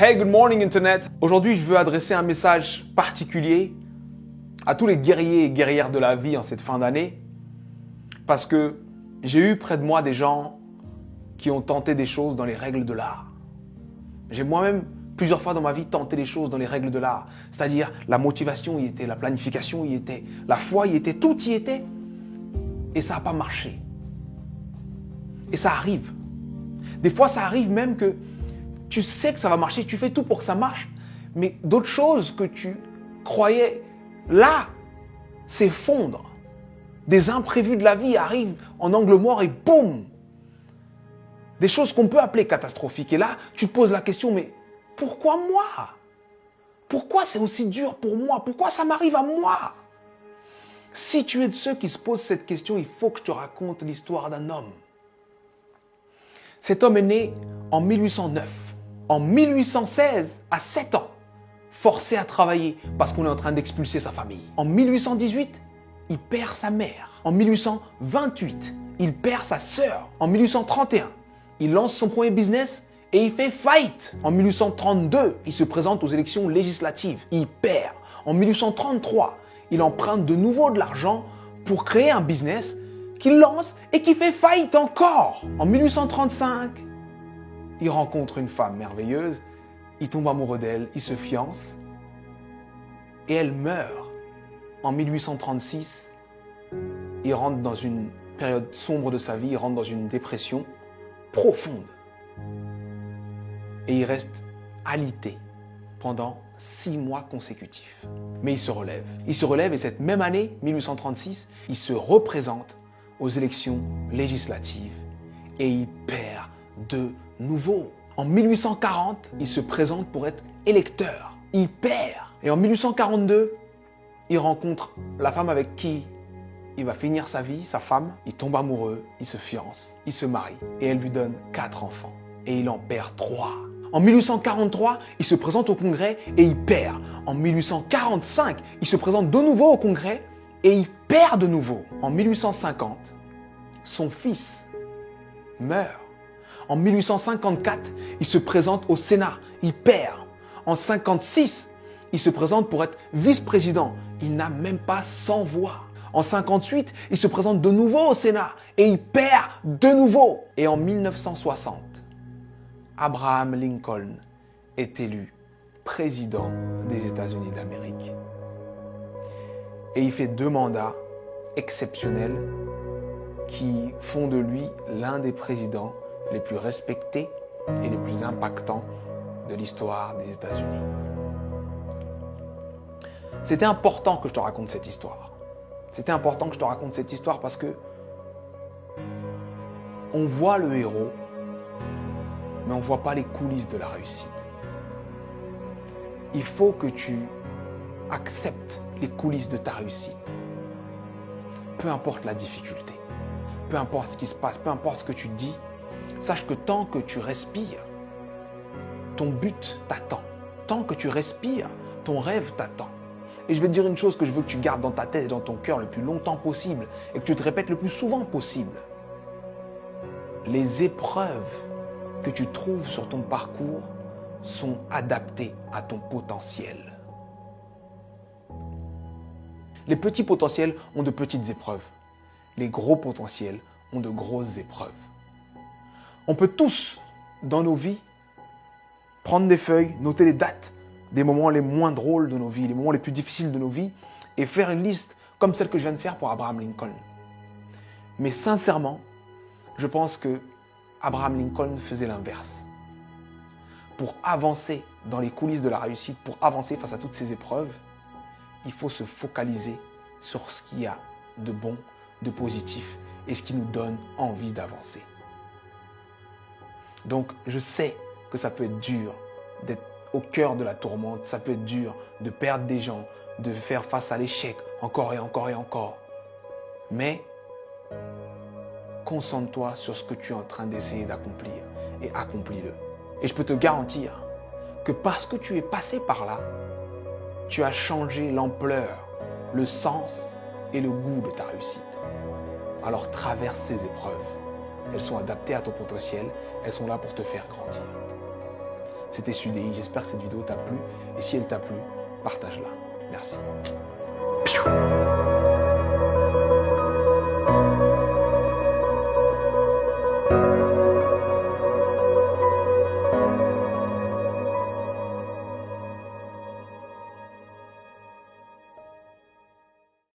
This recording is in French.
Hey, good morning Internet. Aujourd'hui, je veux adresser un message particulier à tous les guerriers et guerrières de la vie en cette fin d'année parce que j'ai eu près de moi des gens qui ont tenté des choses dans les règles de l'art. J'ai moi-même plusieurs fois dans ma vie tenté des choses dans les règles de l'art, c'est-à-dire la motivation y était, la planification y était, la foi y était, tout y était et ça n'a pas marché. Et ça arrive. Des fois, ça arrive même que tu sais que ça va marcher, tu fais tout pour que ça marche, mais d'autres choses que tu croyais là s'effondrent. Des imprévus de la vie arrivent en angle mort et boum! Des choses qu'on peut appeler catastrophiques. Et là, tu te poses la question, mais pourquoi moi? Pourquoi c'est aussi dur pour moi? Pourquoi ça m'arrive à moi? Si tu es de ceux qui se posent cette question, il faut que je te raconte l'histoire d'un homme. Cet homme est né en 1809. En 1816, à 7 ans, forcé à travailler parce qu'on est en train d'expulser sa famille. En 1818, il perd sa mère. En 1828, il perd sa sœur. En 1831, il lance son premier business et il fait faillite. En 1832, il se présente aux élections législatives. Il perd. En 1833, il emprunte de nouveau de l'argent pour créer un business qu'il lance et qui fait faillite encore. En 1835, il rencontre une femme merveilleuse, il tombe amoureux d'elle, il se fiance et elle meurt. En 1836, il rentre dans une période sombre de sa vie, il rentre dans une dépression profonde. Et il reste alité pendant 6 mois consécutifs. Mais il se relève. Il se relève et cette même année, 1836, il se représente aux élections législatives et il perd de nouveau. En 1840, il se présente pour être électeur. Il perd. Et en 1842, il rencontre la femme avec qui il va finir sa vie, sa femme. Il tombe amoureux, il se fiance, il se marie et elle lui donne 4 enfants. Et il en perd 3. En 1843, il se présente au Congrès et il perd. En 1845, il se présente de nouveau au Congrès et il perd de nouveau. En 1850, son fils meurt. En 1854, il se présente au Sénat, il perd. En 1956, il se présente pour être vice-président. Il n'a même pas 100 voix. En 1958, il se présente de nouveau au Sénat et il perd de nouveau. Et en 1960, Abraham Lincoln est élu président des États-Unis d'Amérique. Et il fait 2 mandats exceptionnels qui font de lui l'un des présidents les plus respectés et les plus impactants de l'histoire des États-Unis. C'était important que je te raconte cette histoire. C'était important que je te raconte cette histoire parce que on voit le héros, mais on ne voit pas les coulisses de la réussite. Il faut que tu acceptes les coulisses de ta réussite. Peu importe la difficulté, peu importe ce qui se passe, peu importe ce que tu dis, sache que tant que tu respires, ton but t'attend. Tant que tu respires, ton rêve t'attend. Et je vais te dire une chose que je veux que tu gardes dans ta tête et dans ton cœur le plus longtemps possible et que tu te répètes le plus souvent possible. Les épreuves que tu trouves sur ton parcours sont adaptées à ton potentiel. Les petits potentiels ont de petites épreuves. Les gros potentiels ont de grosses épreuves. On peut tous, dans nos vies, prendre des feuilles, noter les dates des moments les moins drôles de nos vies, les moments les plus difficiles de nos vies, et faire une liste comme celle que je viens de faire pour Abraham Lincoln. Mais sincèrement, je pense que Abraham Lincoln faisait l'inverse. Pour avancer dans les coulisses de la réussite, pour avancer face à toutes ces épreuves, il faut se focaliser sur ce qu'il y a de bon, de positif, et ce qui nous donne envie d'avancer. Donc, je sais que ça peut être dur d'être au cœur de la tourmente, ça peut être dur de perdre des gens, de faire face à l'échec encore et encore et encore. Mais concentre-toi sur ce que tu es en train d'essayer d'accomplir et accomplis-le. Et je peux te garantir que parce que tu es passé par là, tu as changé l'ampleur, le sens et le goût de ta réussite. Alors traverse ces épreuves. Elles sont adaptées à ton potentiel, elles sont là pour te faire grandir. C'était Sudei. J'espère que cette vidéo t'a plu. Et si elle t'a plu, partage-la. Merci.